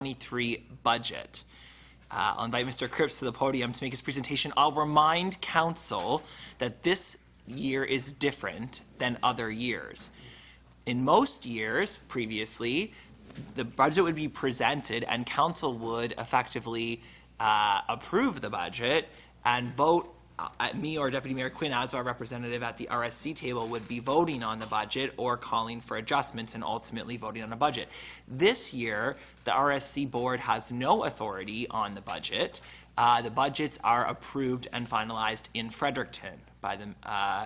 2023 budget. I'll invite Mr. Cripps to the podium to make his presentation. I'll remind Council that this year is different than other years. In most years previously, the budget would be presented and Council would effectively approve the budget and vote. Me or Deputy Mayor Quinn, as our representative at the RSC table, would be voting on the budget or calling for adjustments and ultimately voting on a budget. This year, the RSC board has no authority on the budget. The budgets are approved and finalized in Fredericton by the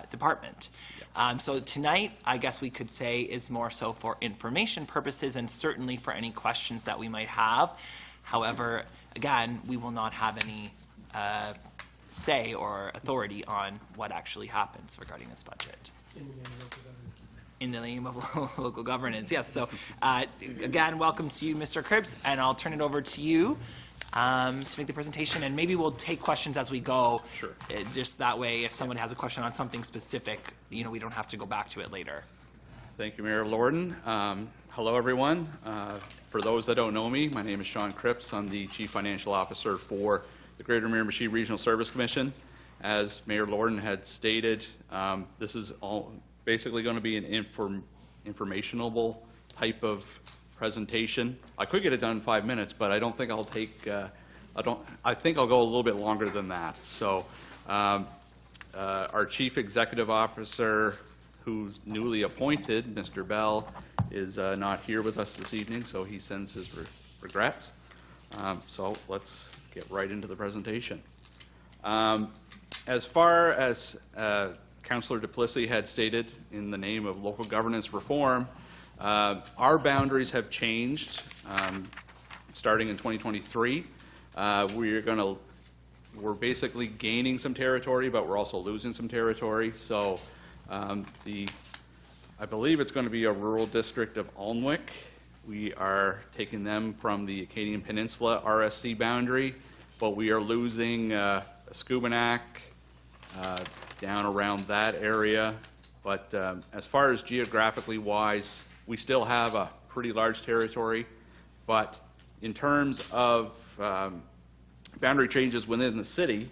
department. So tonight, I guess we could say, is more so for information purposes and certainly for any questions that we might have. However, again, we will not have any say or authority on what actually happens regarding this budget. In the name of local governance, yes. So again, welcome to you, Mr. Cripps, and I'll turn it over to you to make the presentation, and maybe we'll take questions as we go. Sure. Just that way, if someone has a question on something specific, we don't have to go back to it later. Thank you, Mayor Lorden. Hello, everyone. For those that don't know me, my name is Sean Cripps. I'm the Chief Financial Officer for the Greater Miramichi Regional Service Commission. As Mayor Lorden had stated, this is all basically going to be an informational type of presentation. I could get it done in 5 minutes, but I don't think I'll take. I think I'll go a little bit longer than that. So, our Chief Executive Officer, who's newly appointed, Mr. Bell, is not here with us this evening, so he sends his regrets. So let's get right into the presentation. As far as Councillor Duplessis had stated, in the name of local governance reform, our boundaries have changed starting in 2023. We're basically gaining some territory, but we're also losing some territory. So I believe it's going to be a rural district of Alnwick. We are taking them from the Acadian Peninsula RSC boundary, but we are losing Scubanak down around that area. But as far as geographically wise, we still have a pretty large territory. But in terms of boundary changes within the city,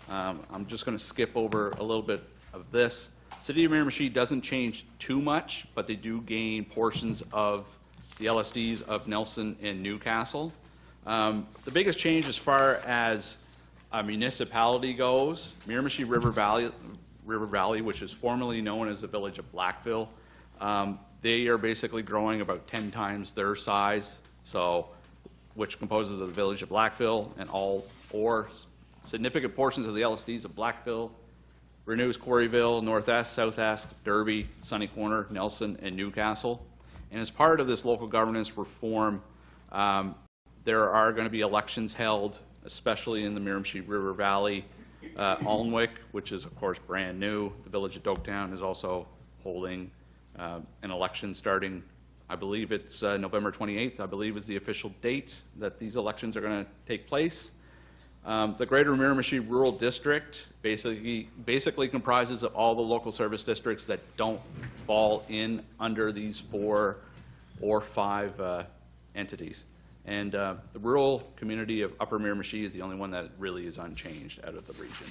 I'm just going to skip over a little bit of this. City of Miramichi doesn't change too much, but they do gain portions of the LSDs of Nelson and Newcastle. The biggest change as far as a municipality goes, Miramichi River Valley, which is formerly known as the village of Blackville, they are basically growing about 10 times their size, so which composes of the village of Blackville and all 4 significant portions of the LSDs of Blackville, Renews, Quarryville, North Esk, South Esk, Derby, Sunny Corner, Nelson, and Newcastle. And as part of this local governance reform, there are going to be elections held, especially in the Miramichi River Valley. Alnwick, which is of course brand new. The village of Doketown is also holding an election starting, I believe it's November 28th, I believe is the official date that these elections are going to take place. The Greater Miramichi Rural District basically comprises of all the local service districts that don't fall in under these 4 or 5 entities. And the rural community of Upper Miramichi is the only one that really is unchanged out of the region.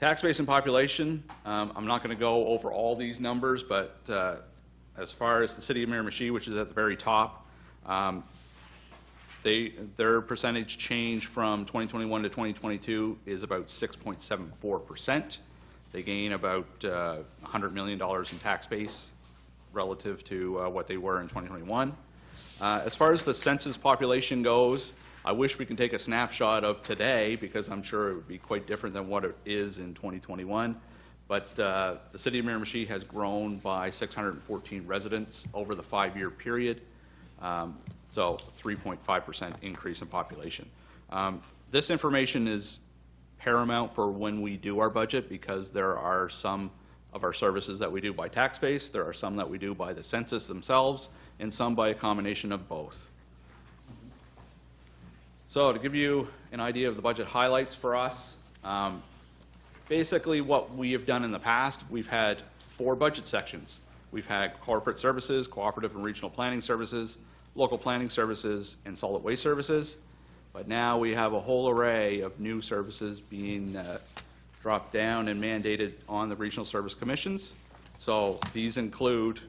Tax base and population, I'm not going to go over all these numbers, but as far as the city of Miramichi, which is at the very top, their percentage change from 2021 to 2022 is about 6.74%. They gain about $100 million in tax base relative to what they were in 2021. As far as the census population goes, I wish we could take a snapshot of today because I'm sure it would be quite different than what it is in 2021. But the city of Miramichi has grown by 614 residents over the 5-year period. So 3.5% increase in population. This information is paramount for when we do our budget because there are some of our services that we do by tax base, there are some that we do by the census themselves, and some by a combination of both. So to give you an idea of the budget highlights for us, basically what we have done in the past, we've had 4 budget sections. We've had corporate services, cooperative and regional planning services, local planning services, and solid waste services. But now we have a whole array of new services being dropped down and mandated on the regional service commissions. So these include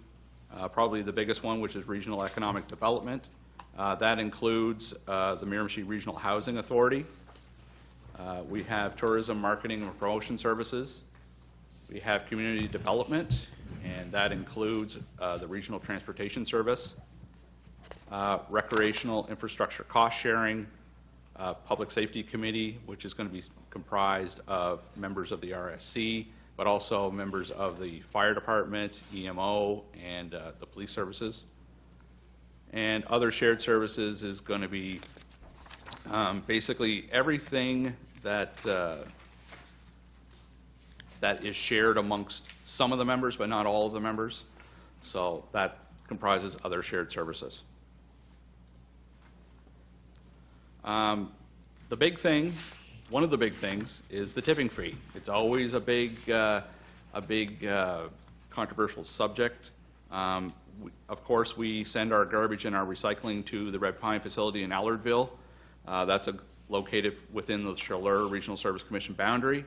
probably the biggest one, which is regional economic development. That includes the Miramichi Regional Housing Authority. We have tourism, marketing, and promotion services. We have community development, and that includes the Regional Transportation Service, recreational infrastructure cost sharing, Public Safety Committee, which is going to be comprised of members of the RSC, but also members of the Fire Department, EMO, and the police services. And other shared services is going to be basically everything that that is shared amongst some of the members, but not all of the members. So that comprises other shared services. The big thing, one of the big things, is the tipping fee. It's always a big controversial subject. Of course, we send our garbage and our recycling to the Red Pine facility in Allardville. That's located within the Chaleur Regional Service Commission boundary.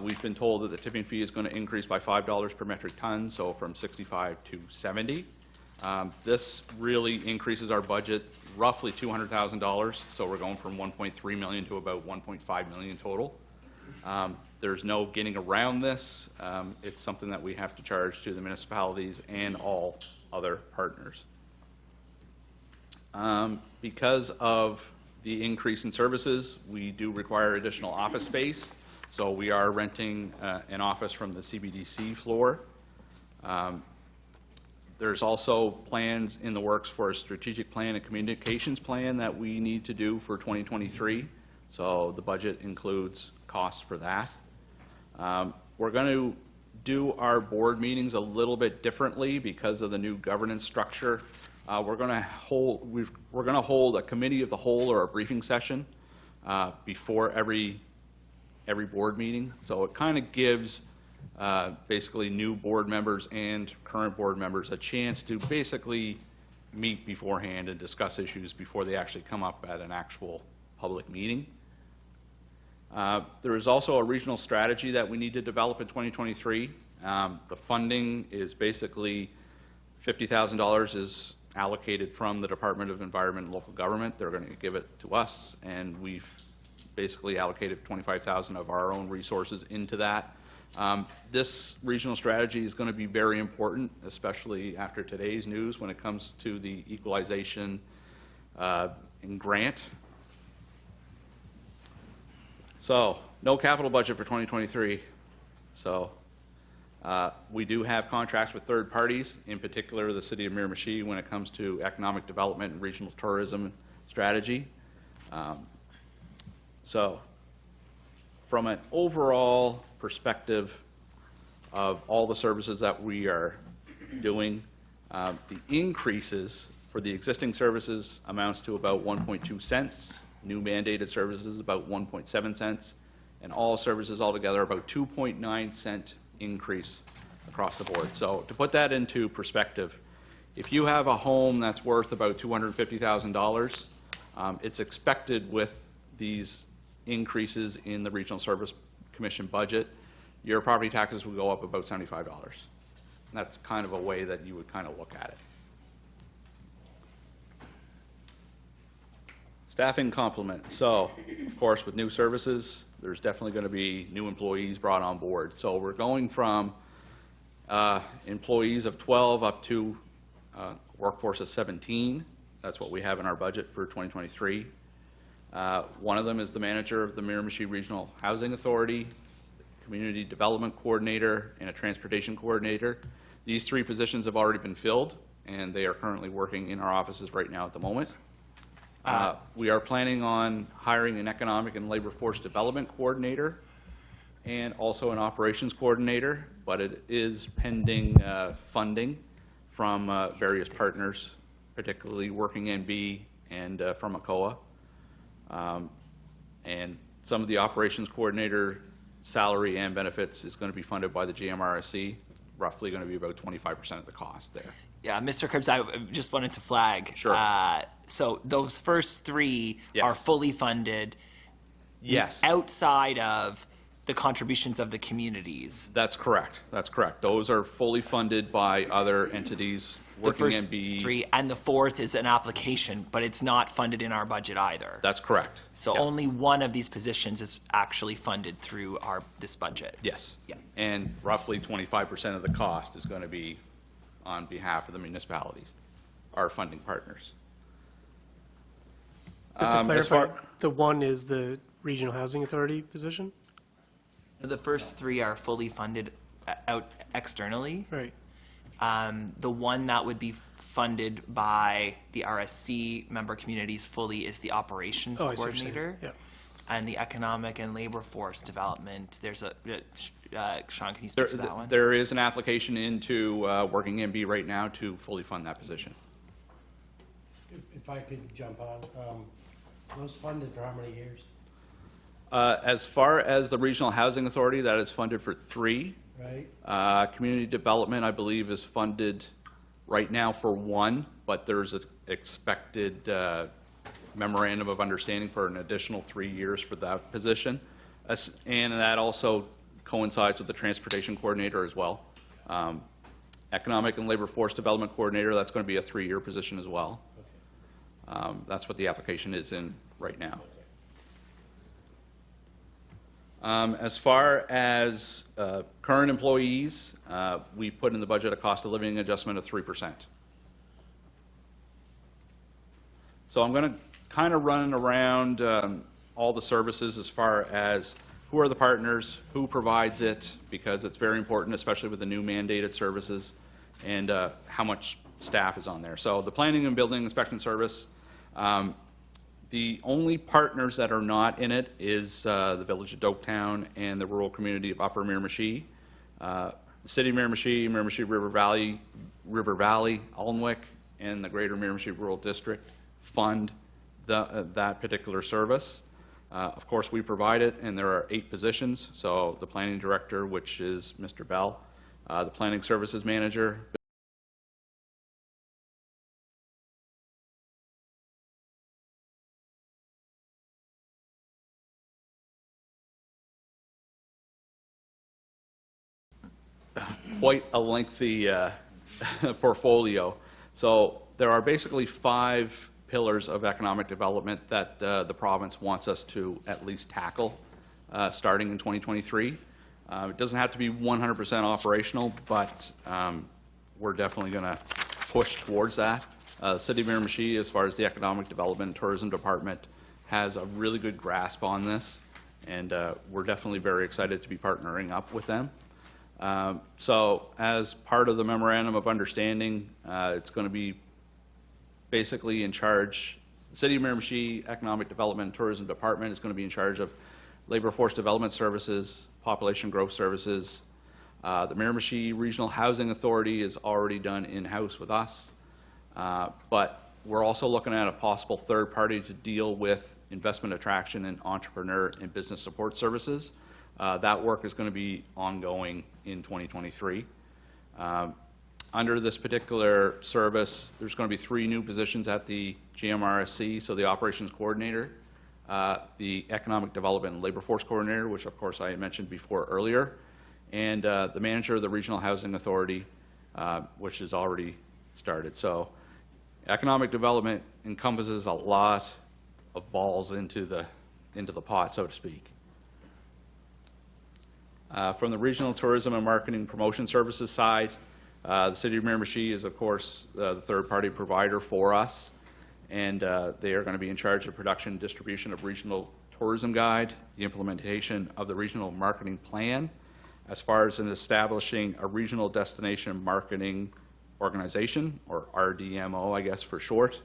We've been told that the tipping fee is going to increase by $5 per metric ton, so from 65 to 70. This really increases our budget roughly $200,000, so we're going from 1.3 million to about 1.5 million total. There's no getting around this. It's something that we have to charge to the municipalities and all other partners. Because of the increase in services, we do require additional office space, so we are renting an office from the CBDC floor. There's also plans in the works for a strategic plan and communications plan that we need to do for 2023. So the budget includes costs for that. We're going to do our board meetings a little bit differently because of the new governance structure. We're going to hold a committee of the whole or a briefing session before every board meeting. So it kind of gives basically new board members and current board members a chance to basically meet beforehand and discuss issues before they actually come up at an actual public meeting. There is also a regional strategy that we need to develop in 2023. The funding is basically $50,000 is allocated from the Department of Environment and Local Government. They're going to give it to us, and we've basically allocated $25,000 of our own resources into that. This regional strategy is going to be very important, especially after today's news when it comes to the equalization and grant. So, no capital budget for 2023. So, we do have contracts with third parties, in particular the City of Miramichi, when it comes to economic development and regional tourism strategy. So, from an overall perspective of all the services that we are doing, the increases for the existing services amounts to about 1.2 cents. New mandated services about 1.7 cents, and all services altogether about 2.9 cent increase across the board. So to put that into perspective, if you have a home that's worth about $250,000, it's expected with these increases in the Regional Service Commission budget, your property taxes will go up about $75. And that's kind of a way that you would kind of look at it. Staffing complement. So, of course, with new services, there's definitely going to be new employees brought on board. So we're going from employees of 12 up to workforce of 17. That's what we have in our budget for 2023. One of them is the manager of the Miramichi Regional Housing Authority, community development coordinator, and a transportation coordinator. These three positions have already been filled, and they are currently working in our offices right now at the moment. We are planning on hiring an economic and labor force development coordinator and also an operations coordinator, but it is pending funding from various partners, particularly Working NB and from ACOA. And some of the operations coordinator salary and benefits is going to be funded by the GMRSC, roughly going to be about 25% of the cost there. Yeah, Mr. Cripps, I just wanted to flag. Sure. So those first three Yes. are fully funded Yes. outside of the contributions of the communities. That's correct. That's correct. Those are fully funded by other entities The working first MB. three, and the fourth is an application, but it's not funded in our budget either. That's correct. So Yeah. only one of these positions is actually funded through this budget. Yes. Yeah. And roughly 25% of the cost is going to be on behalf of the municipalities, our funding partners. Just to As clarify, far- the one is the Regional Housing Authority position? The first three are fully funded out externally. Right. The one that would be funded by the RSC member communities fully is the operations Oh, I see what you're saying. coordinator. Yeah. And the economic and labor force development, there's Sean, can you speak to that one? There is an application into working MB right now to fully fund that position. If I could jump on, those funded for how many years, As far as the Regional Housing Authority, that is funded for 3. right? Community Development, I believe, is funded right now for 1, but there's an expected memorandum of understanding for an additional 3 years for that position. And that also coincides with the Transportation Coordinator as well. Economic and Labor Force Development Coordinator, that's going to be a 3-year position as well. Okay. That's what the application is in right now. Okay. As far as current employees, we put in the budget a cost of living adjustment of 3%. So I'm going to kind of run around all the services as far as who are the partners, who provides it, because it's very important, especially with the new mandated services, and how much staff is on there. So the Planning and Building Inspection Service, the only partners that are not in it is the Village of Doketown and the rural community of Upper Miramichi. The City of Miramichi, Miramichi River Valley, Alnwick, and the Greater Miramichi Rural District fund that particular service. Of course, we provide it, and there are 8 positions. So the Planning Director, which is Mr. Bell, the Planning Services Manager, quite a lengthy portfolio. So there are basically 5 pillars of economic development that the province wants us to at least tackle starting in 2023. It doesn't have to be 100% operational, but we're definitely going to push towards that. The City of Miramichi, as far as the Economic Development and Tourism Department, has a really good grasp on this, and we're definitely very excited to be partnering up with them. So as part of the Memorandum of Understanding, it's going to be basically in charge, the City of Miramichi Economic Development and Tourism Department is going to be in charge of labor force development services, population growth services. The Miramichi Regional Housing Authority is already done in-house with us, but we're also looking at a possible third party to deal with investment attraction and entrepreneur and business support services. That work is going to be ongoing in 2023. Under this particular service, there's going to be 3 new positions at the GMRSC, so the Operations Coordinator, the Economic Development and Labor Force Coordinator, which of course I had mentioned before earlier, and the Manager of the Regional Housing Authority, which has already started. So economic development encompasses a lot of balls into the pot, so to speak. From the Regional Tourism and Marketing Promotion Services side, the City of Miramichi is, of course, the third-party provider for us, and they are going to be in charge of production and distribution of Regional Tourism Guide, the implementation of the Regional Marketing Plan, as far as in establishing a Regional Destination Marketing Organization, or RDMO, I guess, for short.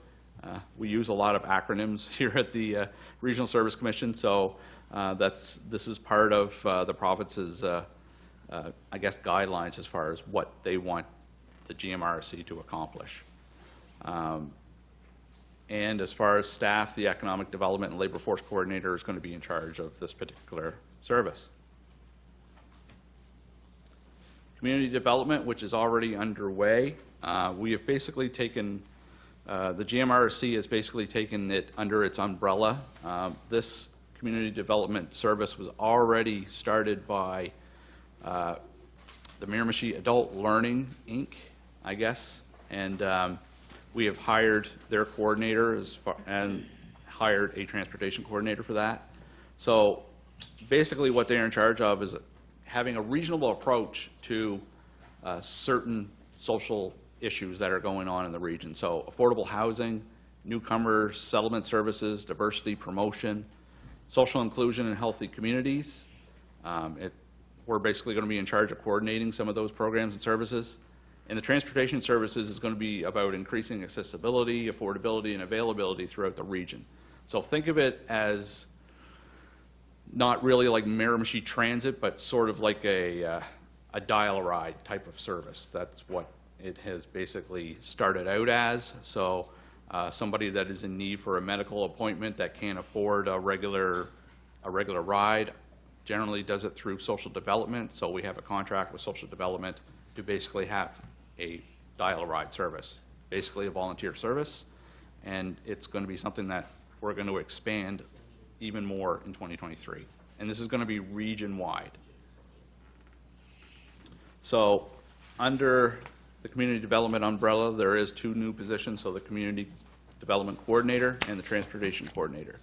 We use a lot of acronyms here at the Regional Service Commission, so this is part of the province's I guess, guidelines as far as what they want the GMRSC to accomplish. And as far as staff, the Economic Development and Labor Force Coordinator is going to be in charge of this particular service. Community development, which is already underway, we have basically taken, the GMRSC has basically taken it under its umbrella. This community development service was already started by the Miramichi Adult Learning, Inc., I guess, and we have hired their coordinator and hired a transportation coordinator for that. So basically what they're in charge of is having a reasonable approach to certain social issues that are going on in the region. So affordable housing, newcomer settlement services, diversity promotion, social inclusion and healthy communities. We're basically going to be in charge of coordinating some of those programs and services. And the transportation services is going to be about increasing accessibility, affordability, and availability throughout the region. So think of it as not really like Miramichi Transit, but sort of like a dial-a-ride type of service. That's what it has basically started out as. So somebody that is in need for a medical appointment that can't afford a regular ride generally does it through social development. So we have a contract with social development to basically have a dial-a-ride service, basically a volunteer service. And it's going to be something that we're going to expand even more in 2023. And this is going to be region-wide. So under the community development umbrella, there is 2 new positions, so the community development coordinator and the transportation coordinator.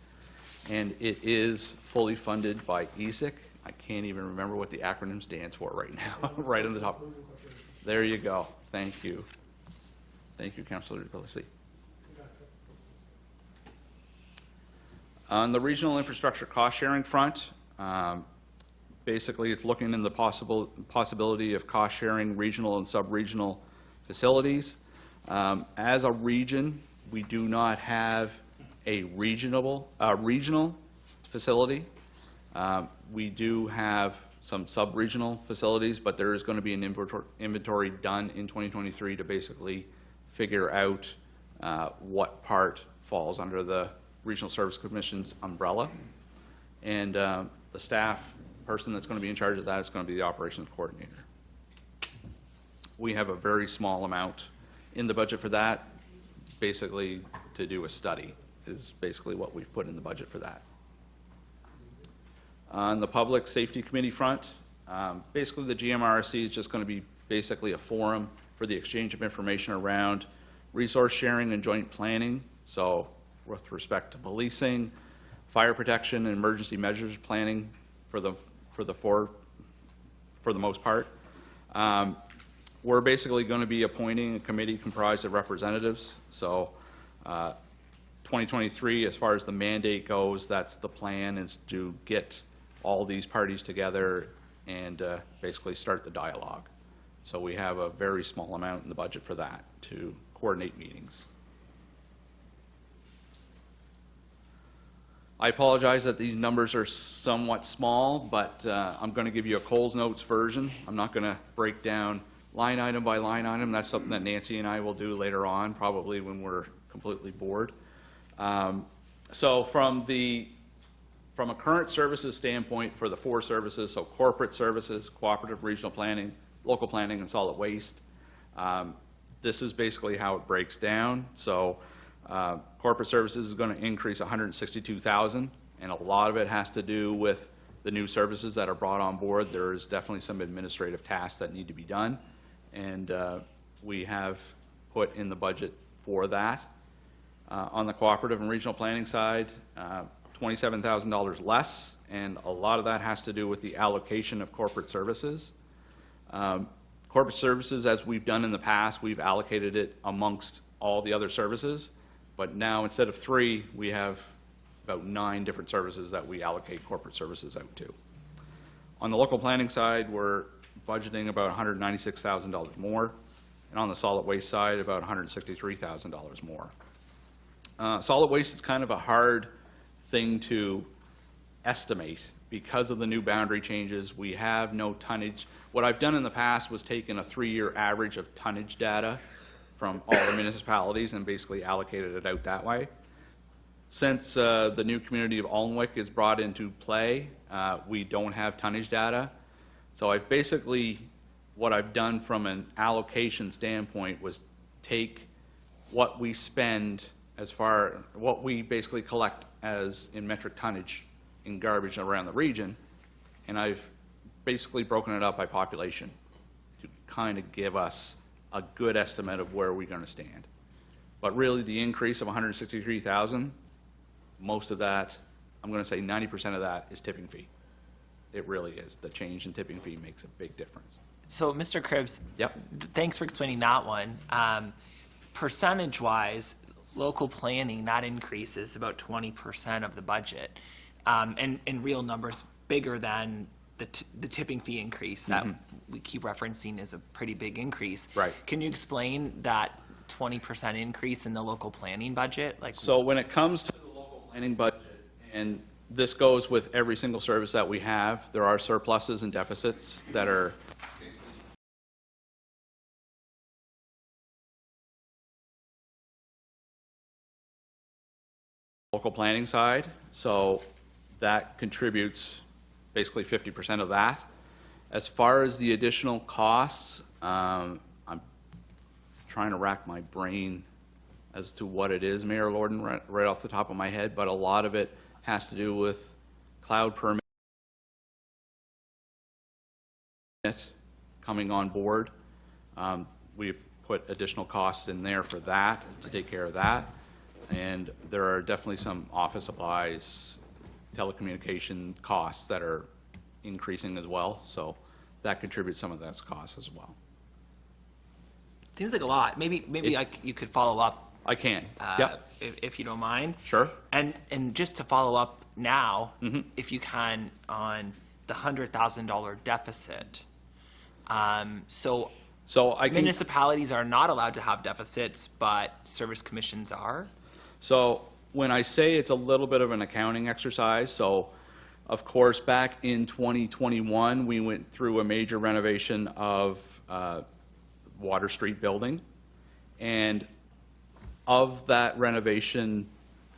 And it is fully funded by ESIC. I can't even remember what the acronym stands for right now, right on the top. There you go. Thank you. Thank you, Councillor DePilisi. On the regional infrastructure cost-sharing front, basically it's looking in the possibility of cost-sharing regional and sub-regional facilities. As a region, we do not have a regional facility. We do have some sub-regional facilities, but there is going to be an inventory done in 2023 to basically figure out what part falls under the Regional Service Commission's umbrella. And the staff person that's going to be in charge of that is going to be the operations coordinator. We have a very small amount in the budget for that, basically to do a study is basically what we've put in the budget for that. On the Public Safety Committee front, basically the GMRSC is just going to be basically a forum for the exchange of information around resource sharing and joint planning. So with respect to policing, fire protection, and emergency measures planning for the most part. We're basically going to be appointing a committee comprised of representatives. So 2023, as far as the mandate goes, that's the plan, is to get all these parties together and basically start the dialogue. So we have a very small amount in the budget for that to coordinate meetings. I apologize that these numbers are somewhat small, but I'm going to give you a Coles Notes version. I'm not going to break down line item by line item. That's something that Nancy and I will do later on, probably when we're completely bored. So from a current services standpoint for the 4 services, so corporate services, cooperative regional planning, local planning, and solid waste, this is basically how it breaks down. So corporate services is going to increase $162,000, and a lot of it has to do with the new services that are brought on board. There's definitely some administrative tasks that need to be done, and we have put in the budget for that. On the cooperative and regional planning side, $27,000 less, and a lot of that has to do with the allocation of corporate services. Corporate services, as we've done in the past, we've allocated it amongst all the other services, but now instead of 3, we have about 9 different services that we allocate corporate services out to. On the local planning side, we're budgeting about $196,000 more, and on the solid waste side, about $163,000 more. Solid waste is kind of a hard thing to estimate because of the new boundary changes. We have no tonnage. What I've done in the past was taken a 3-year average of tonnage data from all the municipalities and basically allocated it out that way. Since the new community of Alnwick is brought into play, we don't have tonnage data. So I've basically what I've done from an allocation standpoint was take what we spend what we basically collect as in metric tonnage in garbage around the region, and I've basically broken it up by population to kind of give us a good estimate of where we're going to stand. But really, the increase of 163,000, most of that, I'm going to say 90% of that is tipping fee. It really is. The change in tipping fee makes a big difference. So, Mr. Cribbs, Yep. thanks for explaining that one. Percentage-wise, local planning, that increase is about 20% of the budget. And in real numbers, bigger than the tipping fee increase that we keep referencing is a pretty big increase. Right. Can you explain that 20% increase in the local planning budget? So when it comes to the local planning budget, and this goes with every single service that we have, there are surpluses and deficits that are local planning side, so that contributes basically 50% of that. As far as the additional costs, I'm trying to rack my brain as to what it is, Mayor Lorden, right off the top of my head, but a lot of it has to do with cloud permit coming on board. We've put additional costs in there for that, to take care of that. And there are definitely some office supplies, telecommunication costs that are increasing as well. So that contributes some of those costs as well. Seems like a lot. Maybe you could follow up. I can. Yep. If you don't mind. Sure. And just to follow up now, if you can, on the $100,000 deficit. So I can, municipalities are not allowed to have deficits, but service commissions are. So when I say it's a little bit of an accounting exercise, so of course back in 2021 we went through a major renovation of Water Street building, and of that renovation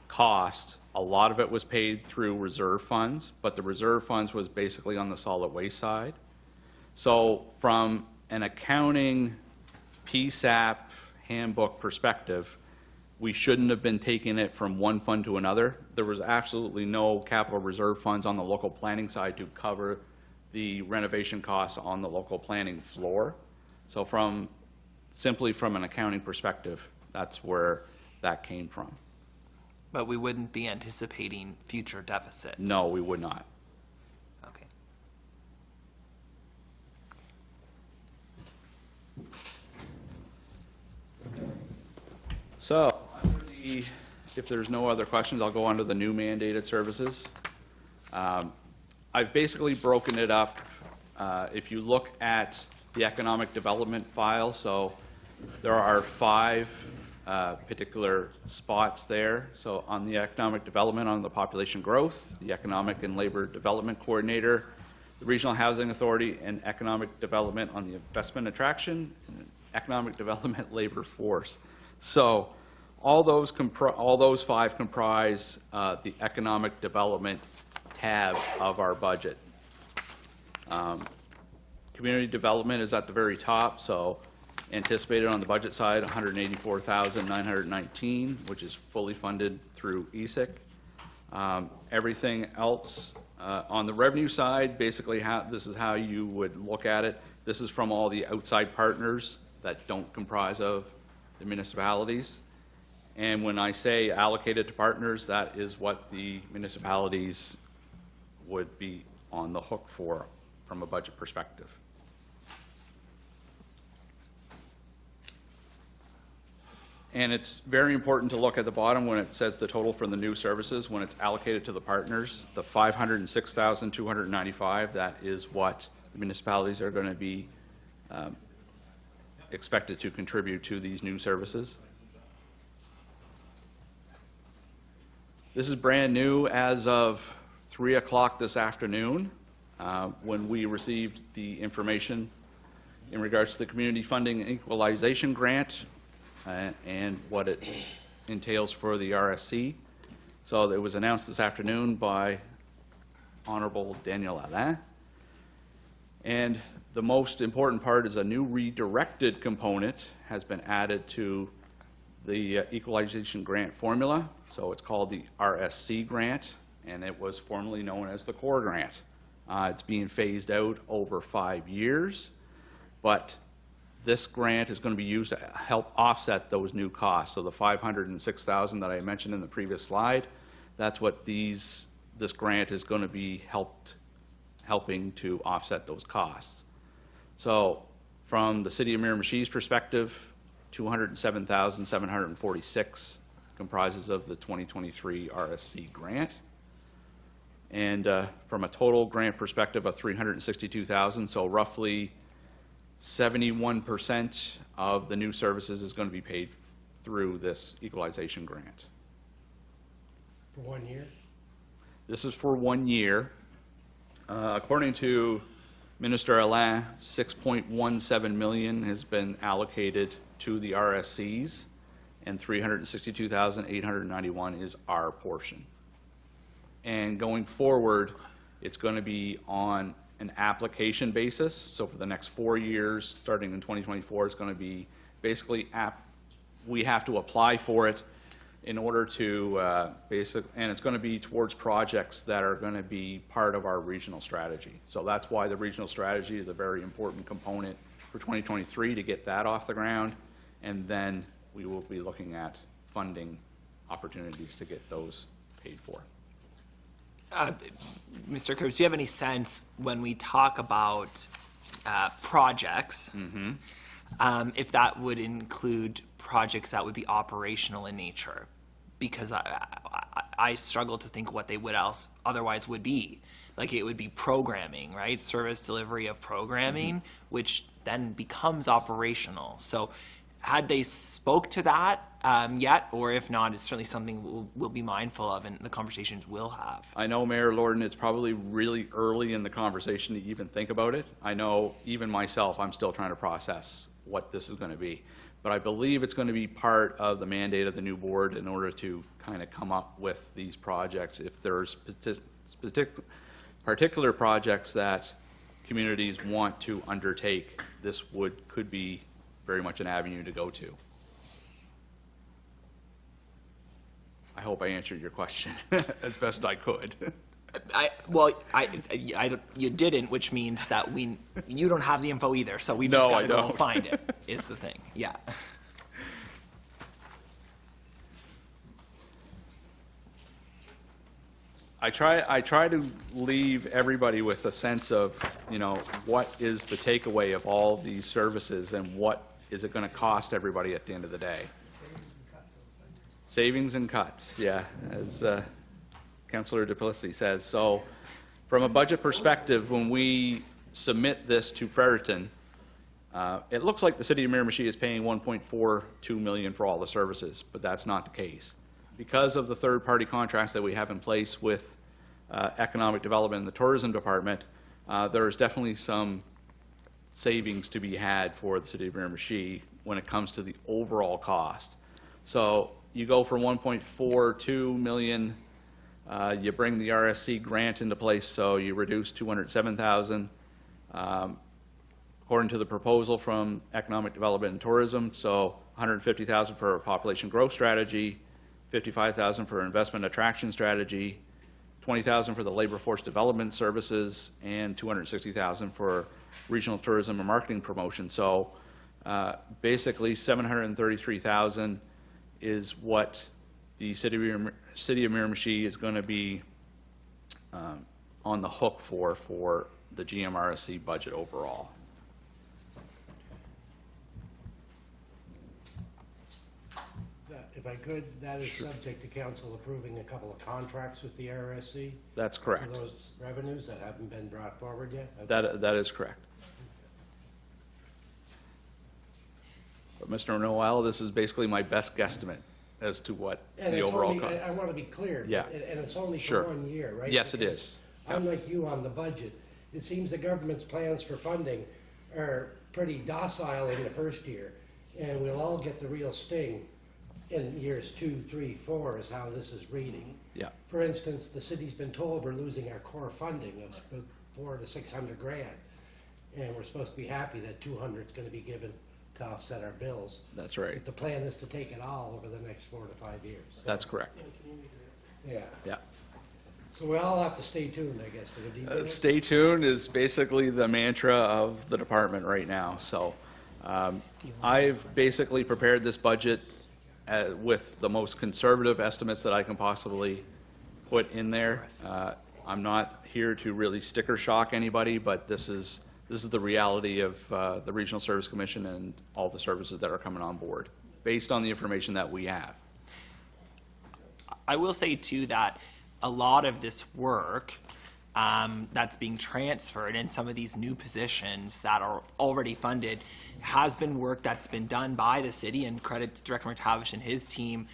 cost, a lot of it was paid through reserve funds, but the reserve funds was basically on the solid waste side. So from an accounting PSAP handbook perspective, we shouldn't have been taking it from one fund to another. There was absolutely no capital reserve funds on the local planning side to cover the renovation costs on the local planning floor. So simply from an accounting perspective, that's where that came from. But we wouldn't be anticipating future deficits. No, we would not. Okay. So, if there's no other questions, I'll go on to the new mandated services. I've basically broken it up. If you look at the economic development file, so there are 5 particular spots there. So on the economic development, on the population growth, the economic and labor development coordinator, the regional housing authority, and economic development on the investment attraction, and economic development labor force. So all those 5 comprise the economic development tab of our budget. Community development is at the very top, so anticipated on the budget side, $184,919, which is fully funded through ESIC. Everything else on the revenue side, basically this is how you would look at it. This is from all the outside partners that don't comprise of the municipalities. And when I say allocated to partners, that is what the municipalities would be on the hook for from a budget perspective. And it's very important to look at the bottom when it says the total for the new services, when it's allocated to the partners, the $506,295, that is what the municipalities are going to be expected to contribute to these new services. This is brand new as of 3 o'clock this afternoon when we received the information in regards to the Community Funding Equalization Grant and what it entails for the RSC. So it was announced this afternoon by Honorable Daniel Alain. And the most important part is a new redirected component has been added to the equalization grant formula. So it's called the RSC grant, and it was formerly known as the core grant. It's being phased out over 5 years, but this grant is going to be used to help offset those new costs. So the $506,000 that I mentioned in the previous slide, that's what this grant is going to be helping to offset those costs. So from the City of Miramichi's perspective, $207,746 comprises of the 2023 RSC grant. And from a total grant perspective of $362,000, so roughly 71% of the new services is going to be paid through this equalization grant. For 1 year? This is for 1 year. According to Minister Alain, $6.17 million has been allocated to the RSCs, and $362,891 is our portion. And going forward, it's going to be on an application basis. So for the next 4 years, starting in 2024, it's going to be basically we have to apply for it in order to and it's going to be towards projects that are going to be part of our regional strategy. So that's why the regional strategy is a very important component for 2023 to get that off the ground, and then we will be looking at funding opportunities to get those paid for. Mr. Cripps, do you have any sense when we talk about projects, if that would include projects that would be operational in nature? Because I struggle to think what they would otherwise would be. Like it would be programming, right? Service delivery of programming, which then becomes operational. So had they spoke to that yet, or if not, it's certainly something we'll be mindful of and the conversations we'll have. I know, Mayor Lorden, it's probably really early in the conversation to even think about it. I know even myself, I'm still trying to process what this is going to be. But I believe it's going to be part of the mandate of the new board in order to kind of come up with these projects. If there's particular projects that communities want to undertake, this could be very much an avenue to go to. I hope I answered your question as best I could. You didn't, which means that you don't have the info either. So we No, just got I to go and don't. find it. Is the thing, yeah. I try to leave everybody with a sense of, what is the takeaway of all these services and what is it going to cost everybody at the end of the day. Savings and cuts, yeah, as Councillor Duplessis says. So from a budget perspective, when we submit this to Fredericton, it looks like the City of Miramichi is paying $1.42 million for all the services, but that's not the case. Because of the third-party contracts that we have in place with Economic Development and the Tourism Department, there is definitely some savings to be had for the City of Miramichi when it comes to the overall cost. So you go from $1.42 million, you bring the RSC grant into place, so you reduce $207,000. According to the proposal from Economic Development and Tourism, so $150,000 for a population growth strategy, $55,000 for investment attraction strategy, $20,000 for the labor force development services, and $260,000 for regional tourism and marketing promotion. So basically $733,000 is what the City of Miramichi is going to be on the hook for the GMRSC budget overall. If I could, that is subject to council approving a couple of contracts with the RSC That's for correct. those revenues that haven't been brought forward yet. That is correct. But Mr. Noel, this is basically my best guesstimate as to what And the it's overall only, cost. I want to be clear. Yeah. And it's only Sure. for 1 year, right? Yes, it Because is. Unlike you on the budget, it seems the government's plans for funding are pretty docile in the first year, and we'll all get the real sting in years 2, 3, 4 is how this is reading. Yeah. For instance, the city's been told we're losing our core funding of $400 to $600 grand. and we're supposed to be happy that 200 is going to be given to offset our bills. That's right. But the plan is to take it all over the next 4 to 5 years. So, That's correct. yeah. Yeah. So we all have to stay tuned, I guess, for the details. Stay tuned is basically the mantra of the department right now. So I've basically prepared this budget with the most conservative estimates that I can possibly put in there. I'm not here to really sticker shock anybody, but this is the reality of the Regional Service Commission and all the services that are coming on board based on the information that we have. I will say too that a lot of this work that's being transferred in some of these new positions that are already funded has been work that's been done by the city, and credit to Director McTavish and his team,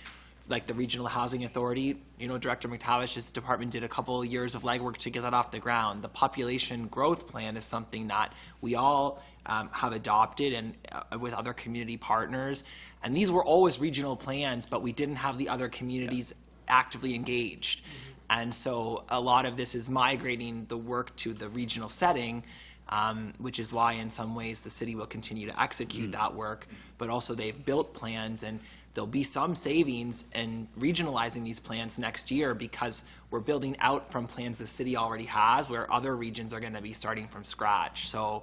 like the Regional Housing Authority. You know, Director McTavish's department did a couple of years of legwork to get that off the ground. The population growth plan is something that we all have adopted and with other community partners. And these were always regional plans, but we didn't have the other communities actively engaged. And so a lot of this is migrating the work to the regional setting, which is why in some ways the city will continue to execute that work, but also they've built plans, and there'll be some savings in regionalizing these plans next year because we're building out from plans the city already has where other regions are going to be starting from scratch. So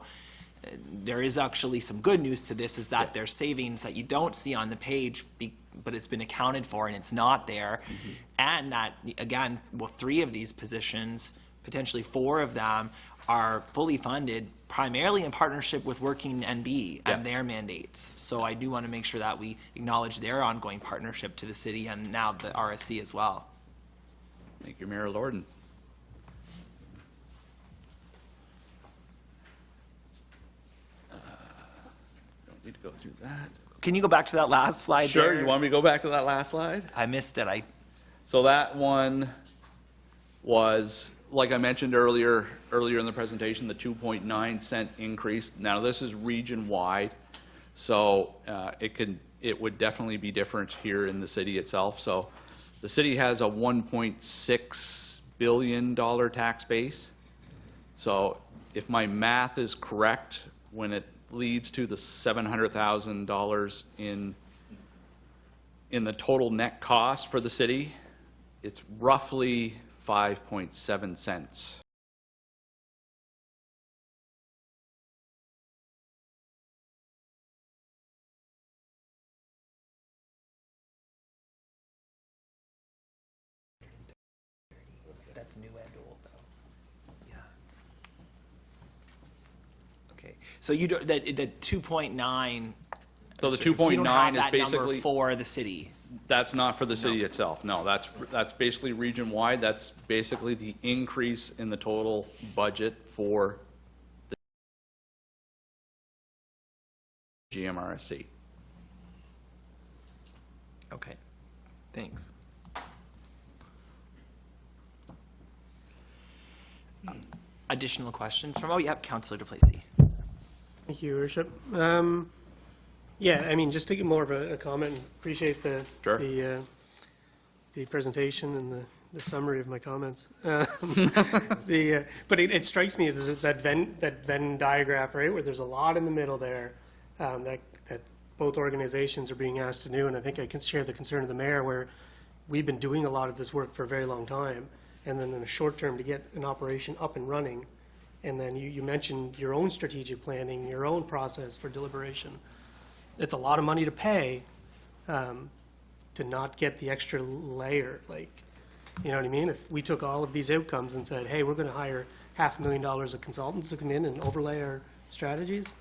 there is actually some good news to this, is that there's savings that you don't see on the page, but it's been accounted for and it's not there. And that, again, well, 3 of these positions, potentially 4 of them, are fully funded primarily in partnership with Working NB and their mandates. So I do want to make sure that we acknowledge their ongoing partnership to the city and now the RSC as well. Thank you, Mayor Lorden. Don't need to go through that. Can you go back to that last slide? Sure. there? You want me to go back to that last slide? I missed it. So that one was, like I mentioned earlier in the presentation, the 2.9 cent increase. Now this is region-wide, so it would definitely be different here in the city itself. So the city has a $1.6 billion tax base. So if my math is correct, when it leads to the $700,000 in the total net cost for the city, it's roughly 5.7 cents. That's new and old, though. Yeah. Okay. So you don't, the 2.9. So the so you don't 2.9 have is that basically number for the city. That's not for the city itself. No, that's basically region-wide. That's basically the increase in the total budget for the GMRSC. Okay. Thanks. Additional questions from, Councillor Duplessis. Thank you, Your Worship. Yeah, I mean, just to get more of a comment, appreciate the Sure. the presentation and the summary of my comments. But it strikes me as that Venn diagram, right, where there's a lot in the middle there that both organizations are being asked to do, and I think I can share the concern of the mayor, where we've been doing a lot of this work for a very long time, and then in the short term to get an operation up and running, and then you mentioned your own strategic planning, your own process for deliberation. It's a lot of money to pay to not get the extra layer. Like, you know what I mean? If we took all of these outcomes and said, hey, we're going to hire $500,000 of consultants to come in and overlay our strategies,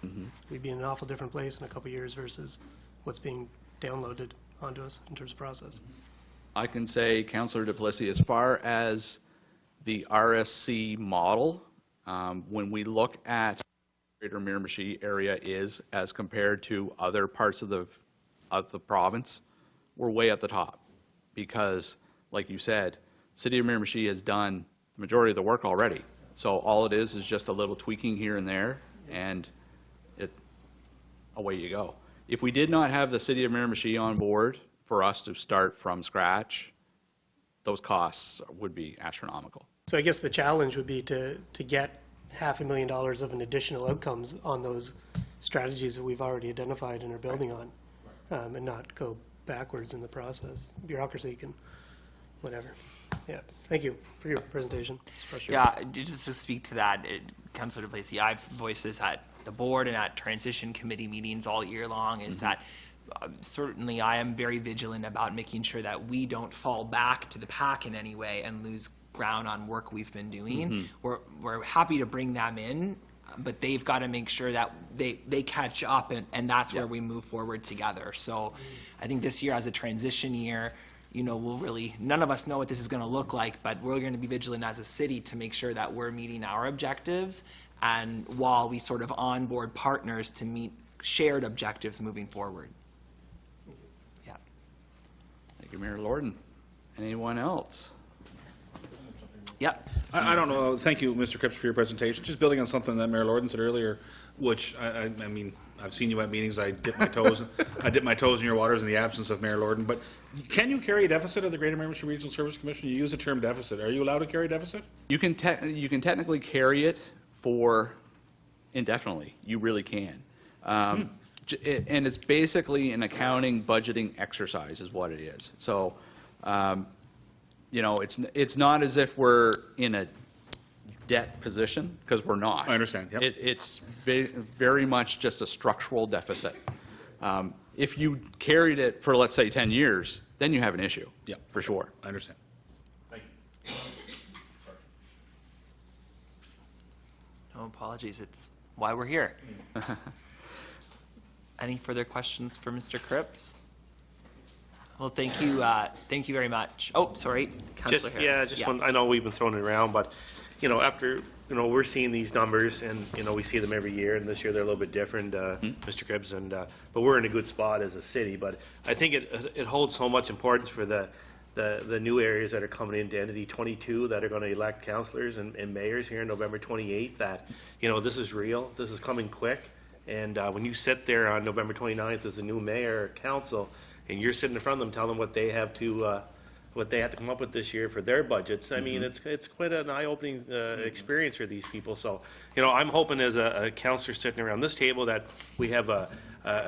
we'd be in an awful different place in a couple of years versus what's being downloaded onto us in terms of process. I can say, Councillor Duplessis, as far as the RSC model, when we look at Greater Miramichi area is as compared to other parts of the province, we're way at the top because, like you said, City of Miramichi has done the majority of the work already. So all it is just a little tweaking here and there, and away you go. If we did not have the City of Miramichi on board for us to start from scratch, those costs would be astronomical. So I guess the challenge would be to get $500,000 of an additional outcomes on those strategies that we've already identified and are building on, and not go backwards in the process. Bureaucracy can, whatever. Yeah, thank you for your presentation. It's frustrating. Yeah, just to speak to that, Councillor Duplessis, I've voiced this at the board and at transition committee meetings all year long, is that certainly I am very vigilant about making sure that we don't fall back to the pack in any way and lose ground on work we've been doing. We're happy to bring them in, but they've got to make sure that they catch up, and that's where we move forward together. So I think this year as a transition year, you know, we'll really, none of us know what this is going to look like, but we're going to be vigilant as a city to make sure that we're meeting our objectives, and while we sort of onboard partners to meet shared objectives moving forward. Yeah. Thank you, Mayor Lorden. Anyone else? Yeah. I don't know. Thank you, Mr. Cripps, for your presentation. Just building on something that Mayor Lorden said earlier, which I mean, I've seen you at meetings. I dip my toes. I dip my toes in your waters in the absence of Mayor Lorden. But can you carry a deficit of the Greater Miramichi Regional Service Commission? You use the term deficit. Are you allowed to carry a deficit? You can technically carry it for indefinitely. You really can. And it's basically an accounting budgeting exercise is what it is. So, you know, it's not as if we're in a debt position, because we're not. I understand, yep. It's very much just a structural deficit. If you carried it for, let's say, 10 years, then you have an issue. Yep. For sure. I understand. Thank you. No apologies. It's why we're here. Any further questions for Mr. Cripps? Well, thank you. Thank you very much. Oh, sorry, Councillor Harris. One, I know we've been throwing it around, but you know, after we're seeing these numbers, and we see them every year, and this year they're a little bit different, Mr. Cripps, and but we're in a good spot as a city. But I think it holds so much importance for the new areas that are coming into Entity 22 that are going to elect councillors and mayors here on November 28th. That this is real. This is coming quick. And when you sit there on November 29th as a new mayor or council, and you're sitting in front of them, telling them what they have to come up with this year for their budgets. I mean, it's quite an eye-opening experience for these people. So, I'm hoping as a councillor sitting around this table that we have a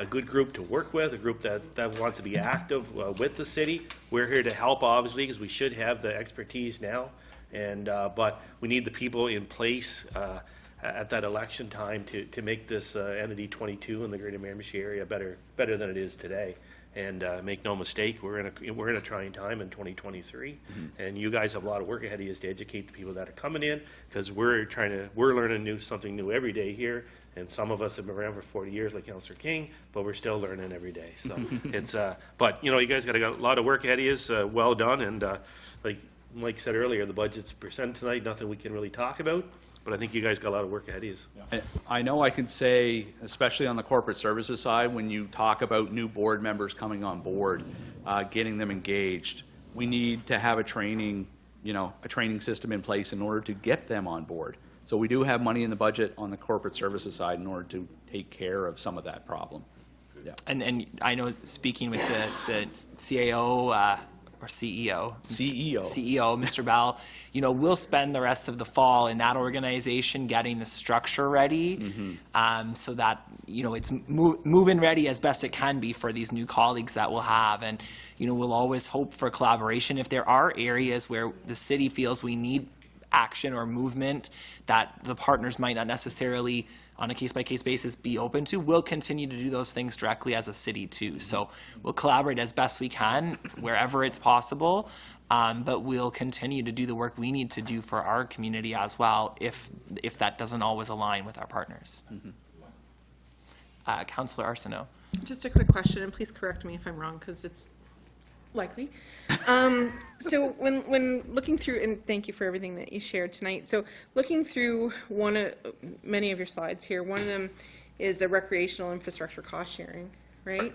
good group to work with, a group that wants to be active with the city. We're here to help, obviously, because we should have the expertise now, and but we need the people in place at that election time to make this Entity 22 in the Greater Miramichi area better than it is today. And make no mistake, we're in a trying time in 2023, and you guys have a lot of work ahead of you to educate the people that are coming in, because we're learning something new every day here, and some of us have been around for 40 years, like Councillor King, but we're still learning every day. So it's but you guys got a lot of work ahead of you. Well done, and like Mike said earlier, the budget's percent tonight, nothing we can really talk about. But I think you guys got a lot of work ahead of you. Yeah. I know I can say, especially on the corporate services side, when you talk about new board members coming on board, getting them engaged, we need to have a training system in place in order to get them on board. So we do have money in the budget on the corporate services side in order to take care of some of that problem. Yeah. And I know, speaking with the CAO, or CEO, Mr. Bell, we'll spend the rest of the fall in that organization getting the structure ready, so that it's move-in ready as best it can be for these new colleagues that we'll have. And we'll always hope for collaboration. If there are areas where the city feels we need action or movement that the partners might not necessarily on a case-by-case basis be open to, we'll continue to do those things directly as a city too. So we'll collaborate as best we can wherever it's possible, but we'll continue to do the work we need to do for our community as well if that doesn't always align with our partners. Councillor Arsenault. Just a quick question, and please correct me if I'm wrong, because it's likely. So when looking through, and thank you for everything that you shared tonight. So looking through many of your slides here, one of them is a recreational infrastructure cost sharing, right?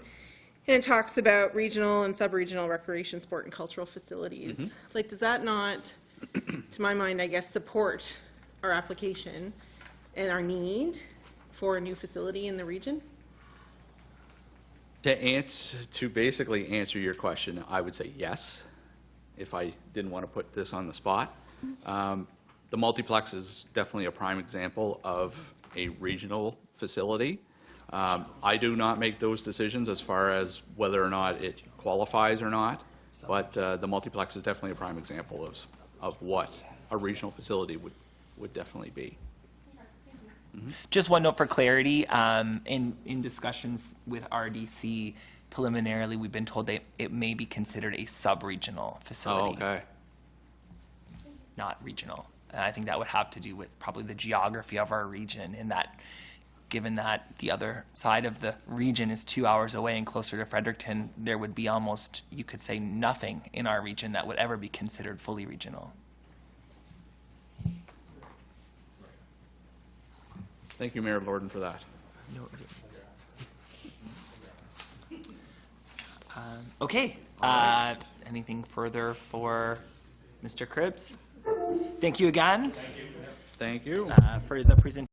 And it talks about regional and sub-regional recreation, sport, and cultural facilities. Like, does that not, to my mind, I guess, support our application and our need for a new facility in the region? To basically answer your question, I would say yes, if I didn't want to put this on the spot. The multiplex is definitely a prime example of a regional facility. I do not make those decisions as far as whether or not it qualifies or not, but the multiplex is definitely a prime example of what a regional facility would definitely be. Just one note for clarity, in discussions with RDC, preliminarily, we've been told that it may be considered a sub-regional facility. Oh, okay. Not regional. And I think that would have to do with probably the geography of our region, in that, given that the other side of the region is 2 hours away and closer to Fredericton, there would be almost, you could say, nothing in our region that would ever be considered fully regional. Thank you, Mayor Lorden, for that. Okay, anything further for Mr. Cribbs? Thank you again. Thank you. For the presentation.